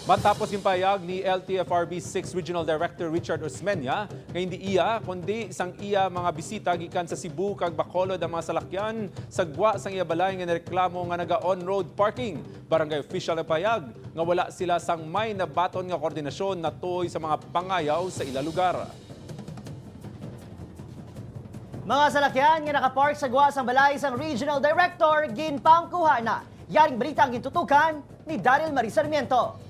Matapos yung payag ni LTFRB-6 Regional Director Richard Osmeña, nga hindi iya, kundi isang iya mga bisita gikan sa Cebu kag Bacolod ang mga salakyan, sagwa sang iya balay nga nareklamo nga naga-on-road parking. Barangay official na payag nga wala sila sang may nabaton nga koordinasyon na tuoy sa mga pangayaw sa ila lugar. Mga salakyan nga nakapark sa gawa sang balay sang Regional Director ginpangkuha na. Yaring balita ang gintutukan ni Daryl Marie Sarmiento.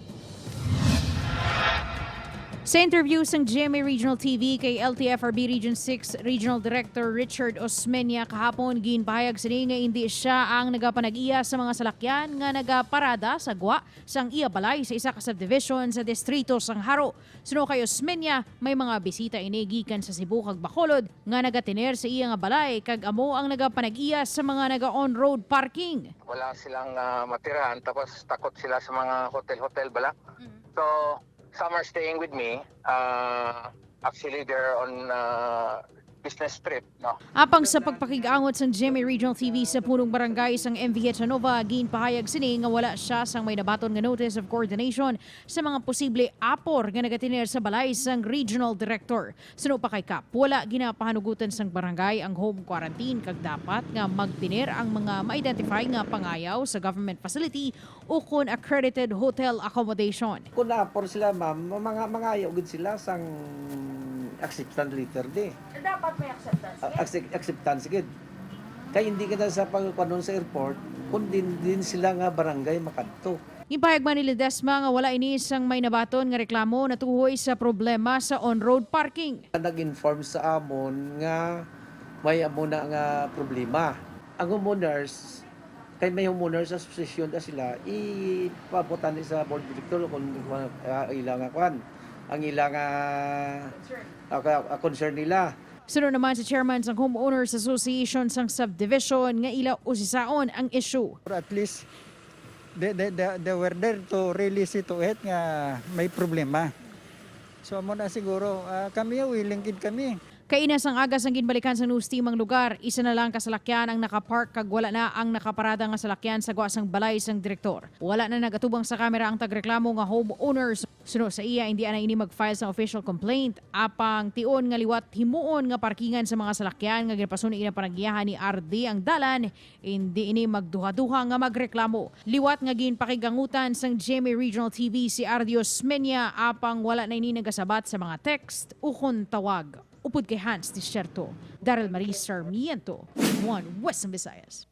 Sa interview ng GMA Regional TV kay LTFRB Region 6 Regional Director Richard Osmeña kahapon, ginpahayag sini nga hindi siya ang nagapanag-iya sa mga salakyan nga nagaparada sa gwa sang iya balay sa isa ka subdivision sa distrito sang Haro. Suno kay Osmeña, may mga bisita ini gikan sa Cebu kag Bacolod nga nagatiner sa iya nga balay kag amo ang nagapanag-iya sa mga naga-on-road parking. Wala silang matirahan tapos takot sila sa mga hotel-hotel bala. So some are staying with me. Actually, they're on business trip. No? Apang sa pagpakigangot sang GMA Regional TV sa punong barangay sang MVH Nova, ginpahayag sini nga wala siya sang may nabaton nga notice of coordination sa mga posible apor nga nagatiner sa balay sang Regional Director. Suno pa kay Kap, wala ginapahanugutan sang barangay ang home quarantine kag dapat nga magtiner ang mga ma-identify nga pangayaw sa government facility o kun accredited hotel accommodation. Kung na-apor sila, ma'am, mga ayaw gud sila sang acceptance letter di. Dapat may acceptance. Acceptance gid. Kaya hindi kita sa pagkunon sa airport, kundi din sila nga barangay makadto. Ipahayag man ni Ledesma nga wala ini sang may nabaton nga reklamo na tuhoy sa problema sa on-road parking. Nag-inform sa amon nga may amuna nga problema. Ang homeowners, kay may homeowners association na sila, ipabutan sa board director kung ilang kwan. Ang ilang concern nila. Sunod naman sa chairman ng Homeowners Association sang subdivision nga ila usisaon ang issue. At least they were there to really see to it nga may problema. So mo na siguro kami willing kid kami. Kainas ang agas ang ginbalikan sa news team ang lugar, isa na lang kasalakyan ang nakapark kag wala na ang nakaparada nga salakyan sa guwasang balay sang direktor. Wala na nagatubang sa kamera ang tagreklamo nga homeowners. Suno sa iya, hindi ana ini mag-file sa official complaint. Apang tion nga liwat himuon nga parkingan sa mga salakyan nga ginapasuni ina panagiyahan ni RD ang dalan, hindi ini magduha-duha nga magreklamo. Liwat nga ginpakigangutan sang GMA Regional TV si RD Osmeña apang wala na ini nagasabat sa mga text ukon tawag. Upod kay Hans Desierto, Daryl Marie Sarmiento, One Western Visayas.